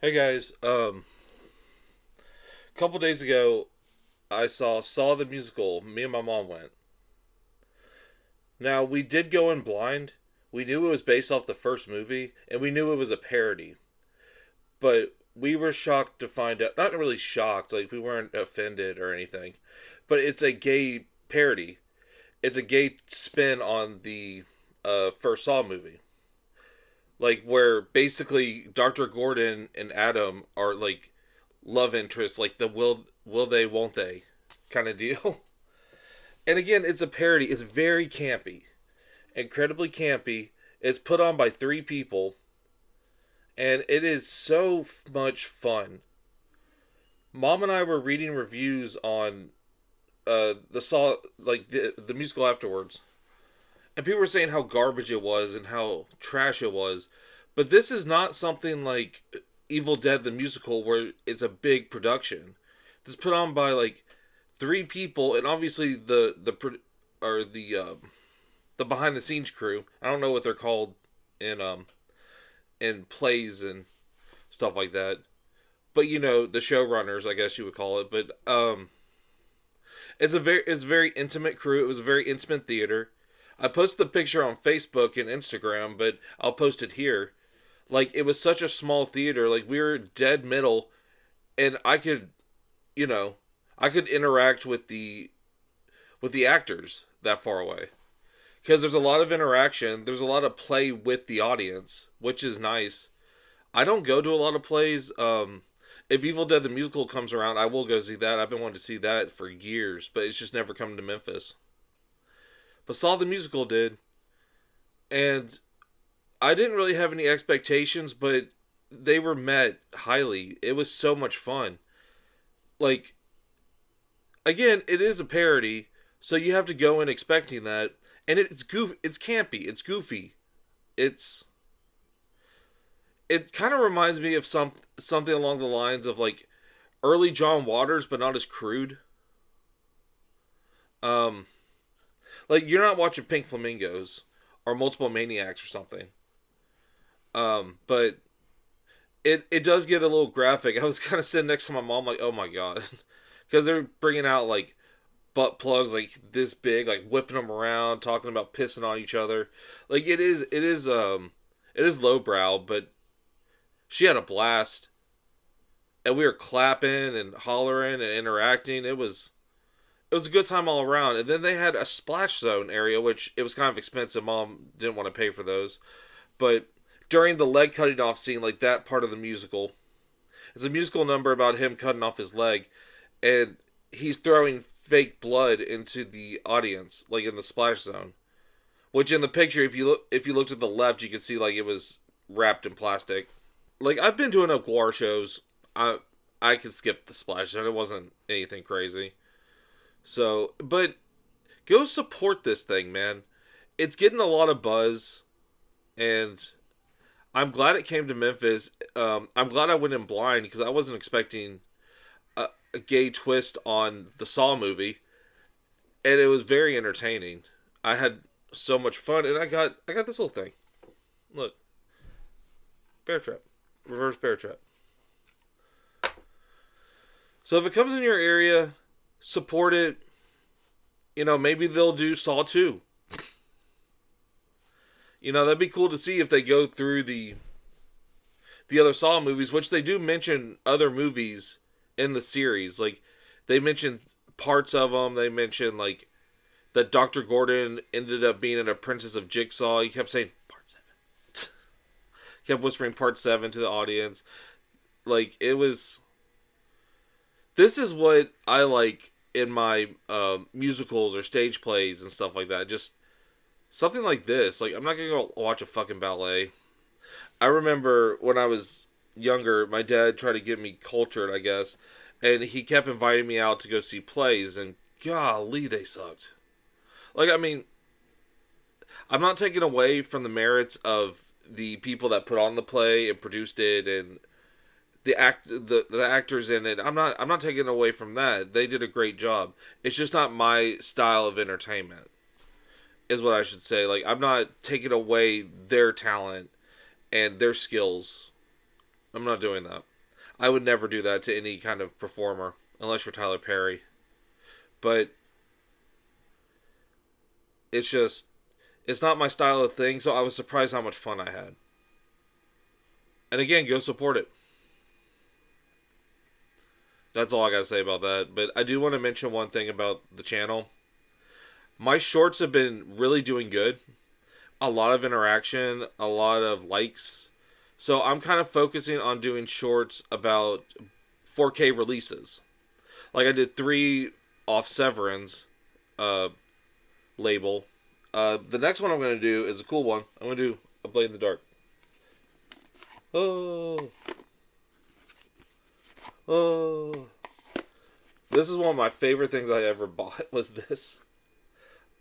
Hey guys, a couple days ago I saw the musical. Me and my mom went. Now we did go in blind. We knew it was based off the first movie, and we knew it was a parody. But we were shocked to find out. Not really shocked, like we weren't offended or anything. But it's a gay parody. It's a gay spin on the first Saw movie. Like where basically Dr. Gordon and Adam are like love interests, like the will they won't they kind of deal. And again, it's a parody. It's very campy, incredibly campy. It's put on by three people, and it is so much fun. Mom and I were reading reviews on the saw like the musical afterwards, and people were saying how garbage it was and how trash it was. But this is not something like Evil Dead the musical where it's a big production. This is put on by like three people, and obviously or the behind the scenes crew. I don't know what they're called in in plays and stuff like that, but you know the showrunners, I guess you would call it. But it's a very intimate crew. It was a very intimate theater. I posted the picture on Facebook and Instagram, but I'll post it here. Like it was such a small theater. Like we were dead middle, and you know, I could interact with the actors that far away because there's a lot of interaction. There's a lot of play with the audience, which is nice. I don't go to a lot of plays. If Evil Dead the musical comes around, I will go see that. I've been wanting to see that for years, but it's just never come to Memphis. But Saw the musical did, and I didn't really have any expectations, but they were met highly. It was so much fun. Like again, it is a parody, so you have to go in expecting that, and it's goof, it's campy, it's goofy, it's it kind of reminds me of something along the lines of like early John Waters, but not as crude. Um, like you're not watching Pink Flamingos or Multiple Maniacs or something. But it does get a little graphic. I was kind of sitting next to my mom, like, oh my god, because they're bringing out like butt plugs like this big, like whipping them around, talking about pissing on each other. Like it is lowbrow, but she had a blast, and we were clapping and hollering and interacting. It was a good time all around. And then they had a splash zone area, which it was kind of expensive. Mom didn't want to pay for those, but during the leg cutting off scene, like that part of the musical, it's a musical number about him cutting off his leg, and he's throwing fake blood into the audience, like in the splash zone. Which in the picture, if you looked at the left, you could see like it was wrapped in plastic. Like I've been doing enough gore shows, I could skip the splash zone. It wasn't anything crazy. So, but go support this thing, man. It's getting a lot of buzz, and I'm glad it came to Memphis. I'm glad I went in blind because I wasn't expecting a gay twist on the Saw movie, and it was very entertaining. I had so much fun, and I got this little thing. Look, bear trap, reverse bear trap. So if it comes in your area, support it. You know, maybe they'll do Saw 2. You know, that'd be cool to see if they go through the other Saw movies, which they do mention other movies in the series. Like they mention parts of them. They mention like that Dr. Gordon ended up being an apprentice of Jigsaw. He kept saying part 7. Kept whispering part 7 to the audience. Like it was this is what I like in my musicals or stage plays and stuff like that. Just something like this. Like I'm not gonna go watch a fucking ballet. I remember when I was younger, my dad tried to get me cultured, I guess, and he kept inviting me out to go see plays, and golly, they sucked. Like, I mean, I'm not taking away from the merits of the people that put on the play and produced it, and the actors in it. I'm not taking away from that. They did a great job. It's just not my style of entertainment, is what I should say. Like, I'm not taking away their talent and their skills. I'm not doing that. I would never do that to any kind of performer unless you're Tyler Perry. But it's just it's not my style of thing, so I was surprised how much fun I had. And again, go support it. That's all I gotta say about that. But I do want to mention one thing about the channel. My shorts have been really doing good. A lot of interaction, a lot of likes. So I'm kind of focusing on doing shorts about 4K releases. Like I did 3 off Severin's uh, label. The next one I'm going to do is a cool one. I'm going to do a Blade in the Dark. Oh. Oh. This is one of my favorite things I ever bought was this.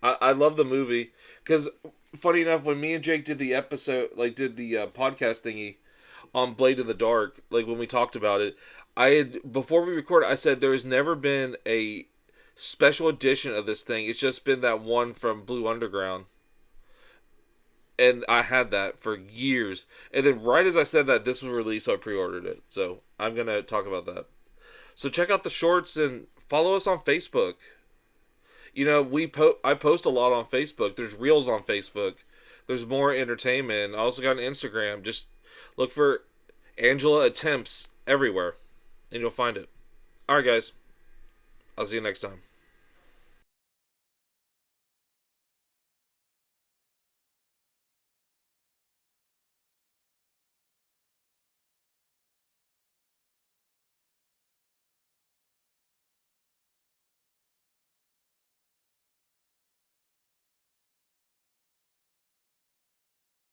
I love the movie because funny enough, when me and Jake did the episode, like did the podcast thingy on Blade in the Dark, like when we talked about it, I had before we recorded, I said there has never been a special edition of this thing. It's just been that one from Blue Underground, and I had that for years. And then right as I said that, this was released, so I pre-ordered it. So I'm gonna talk about that. So check out the shorts and follow us on Facebook. You know, I post a lot on Facebook. There's reels on Facebook. There's more entertainment. I also got an Instagram. Just look for Angela Attempts everywhere, and you'll find it. All right, guys. I'll see you next time.